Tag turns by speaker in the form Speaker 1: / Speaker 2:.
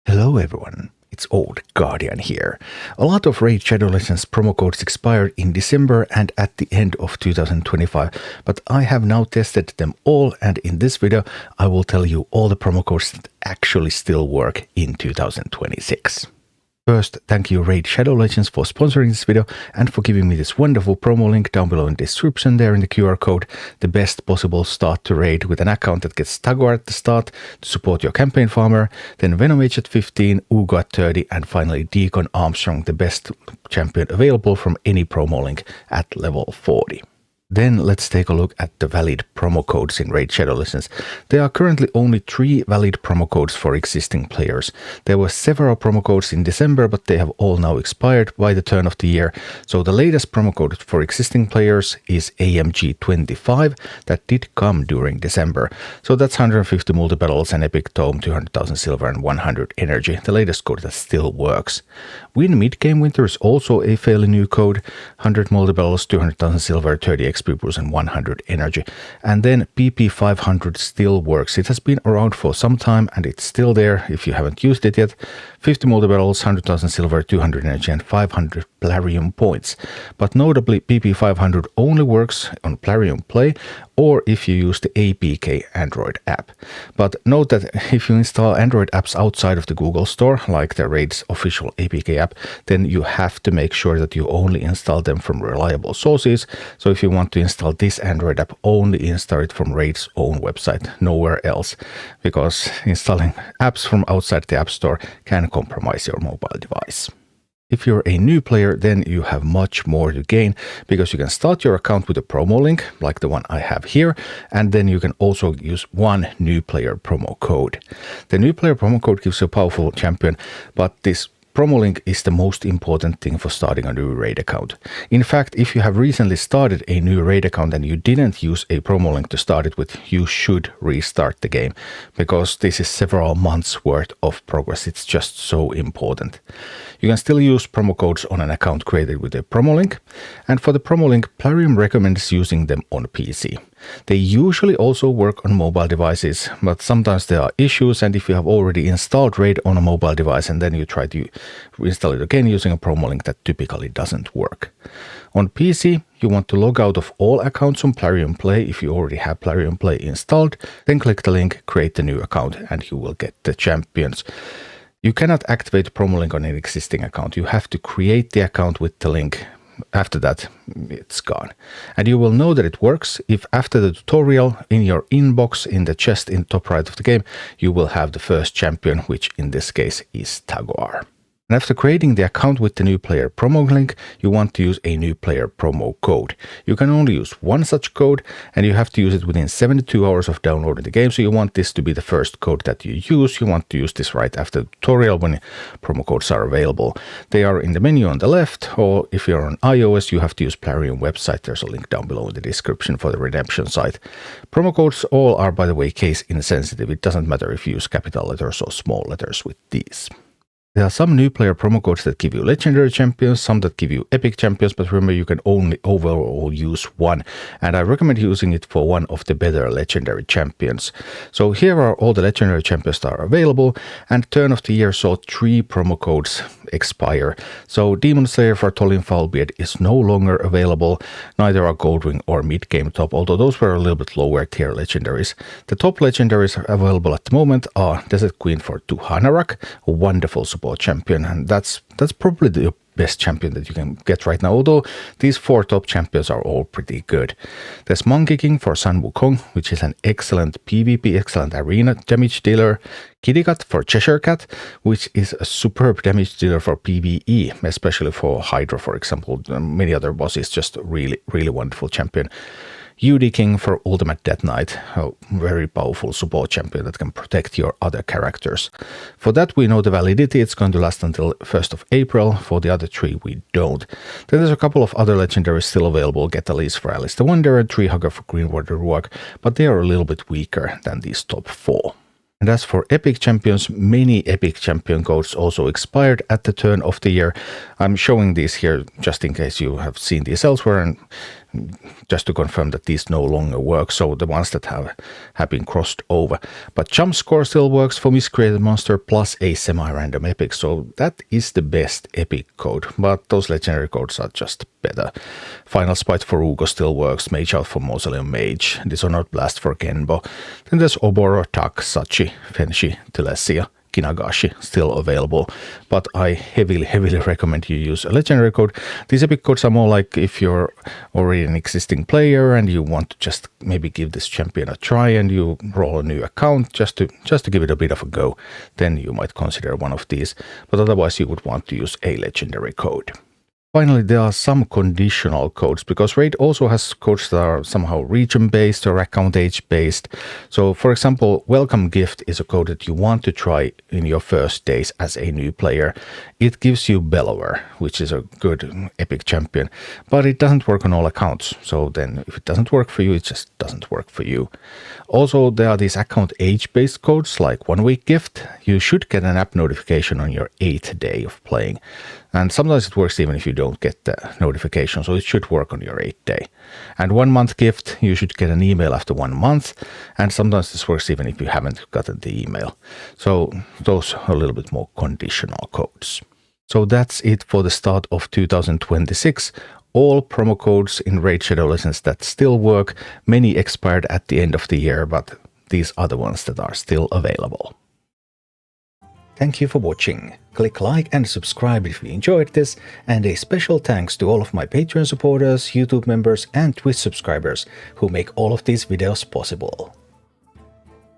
Speaker 1: Hello everyone, it's Old Guardian here. A lot of Raid Shadow Legends promo codes expired in December and at the end of 2025, but I have now tested them all, and in this video I will tell you all the promo codes that actually still work in 2026. First, thank you Raid Shadow Legends for sponsoring this video and for giving me this wonderful promo link down below in the description there in the QR code. The best possible start to Raid with an account that gets Tagor at the start to support your campaign farmer, then Venomage at 15, Uugo at 30, and finally Deacon Armstrong, the best champion available from any promo link at level 40. Then let's take a look at the valid promo codes in Raid Shadow Legends. There are currently only 3 valid promo codes for existing players. There were several promo codes in December, but they have all now expired by the turn of the year. So the latest promo code for existing players is AMG 25 that did come during December. So that's 150 multi-battles, an epic tome, 200,000 silver and 100 energy. The latest code that still works. Win mid-game winter is also a fairly new code. 100 multi-battles, 200,000 silver, 30 XP boost and 100 energy. And then PP 500 still works. It has been around for some time and it's still there if you haven't used it yet. 50 multi-battles, 100,000 silver, 200 energy and 500 Plarium points. But notably PP 500 only works on Plarium Play or if you use the APK Android app. But note that if you install Android apps outside of the Google Store, like the Raid's official APK app, then you have to make sure that you only install them from reliable sources. So if you want to install this Android app, only install it from Raid's own website, nowhere else, because installing apps from outside the App Store can compromise your mobile device. If you're a new player, then you have much more to gain because you can start your account with a promo link like the one I have here, and then you can also use one new player promo code. The new player promo code gives you a powerful champion, but this promo link is the most important thing for starting a new Raid account. In fact, if you have recently started a new Raid account and you didn't use a promo link to start it with, you should restart the game because this is several months worth of progress. It's just so important. You can still use promo codes on an account created with a promo link, and for the promo link, Plarium recommends using them on PC. They usually also work on mobile devices, but sometimes there are issues, and if you have already installed Raid on a mobile device and then you try to install it again using a promo link, that typically doesn't work. On PC, you want to log out of all accounts on Plarium Play if you already have Plarium Play installed, then click the link, create the new account, and you will get the champions. You cannot activate the promo link on an existing account. You have to create the account with the link. After that, it's gone. And you will know that it works if after the tutorial in your inbox in the chest in the top right of the game, you will have the first champion, which in this case is Tagor. And after creating the account with the new player promo link, you want to use a new player promo code. You can only use one such code and you have to use it within 72 hours of downloading the game. So you want this to be the first code that you use. You want to use this right after the tutorial when promo codes are available. They are in the menu on the left, or if you're on iOS, you have to use Plarium website. There's a link down below in the description for the redemption site. Promo codes all are, by the way, case insensitive. It doesn't matter if you use capital letters or small letters with these. There are some new player promo codes that give you legendary champions, some that give you epic champions, but remember you can only overall use one, and I recommend using it for one of the better legendary champions. So here are all the legendary champions that are available, and turn of the year saw 3 promo codes expire. So Demon Slayer for Tholin Foulbeard is no longer available, neither are Goldwing or mid-game top, although those were a little bit lower tier legendaries. The top legendaries available at the moment are DESERTQUEEN for Tuhanarak, a wonderful support champion, and that's probably the best champion that you can get right now, although these 4 top champions are all pretty good. There's MONKEYKING for Sun Wukong, which is an excellent PvP, excellent arena damage dealer. KITTYCUT for Cheshire Cat, which is a superb damage dealer for PvE, especially for Hydra, for example. Many other bosses, just really wonderful champion. UDKING for Ultimate Deathknight, a very powerful support champion that can protect your other characters. For that we know the validity, it's going to last until 1st of April, for the other 3 we don't. Then there's a couple of other legendaries still available, GETALICE for Alice the Wanderer, Treehugger for Greenwater Ruach, but they are a little bit weaker than these top 4. And as for epic champions, many epic champion codes also expired at the turn of the year. I'm showing these here just in case you have seen these elsewhere, and just to confirm that these no longer work, so the ones that have been crossed over. But jump score still works for miscreated monster plus a semi-random epic, so that is the best epic code, but those legendary codes are just better. Final Spite for Uugo still works, Mage Out for Mausoleum Mage, Dishonored Blast for Genbo. Then there's Oboro, Tak, Sachi, Fenshi, Telesia, Kinagashi still available, but I heavily recommend you use a legendary code. These epic codes are more like if you're already an existing player and you want to just maybe give this champion a try and you roll a new account just to give it a bit of a go, then you might consider one of these, but otherwise you would want to use a legendary code. Finally, there are some conditional codes, because Raid also has codes that are somehow region-based or account age-based. So, for example, Welcome Gift is a code that you want to try in your first days as a new player. It gives you Bellower, which is a good epic champion, but it doesn't work on all accounts. So then, if it doesn't work for you, it just doesn't work for you. Also, there are these account age-based codes like 1 week gift. You should get an app notification on your 8th day of playing. And sometimes it works even if you don't get the notification, so it should work on your 8th day. And 1 month gift, you should get an email after 1 month, and sometimes this works even if you haven't gotten the email. So those are a little bit more conditional codes. So that's it for the start of 2026. All promo codes in Raid Shadow Legends that still work. Many expired at the end of the year, but these are the ones that are still available. Thank you for watching. Click like and subscribe if you enjoyed this, and a special thanks to all of my Patreon supporters, YouTube members and Twitch subscribers who make all of these videos possible.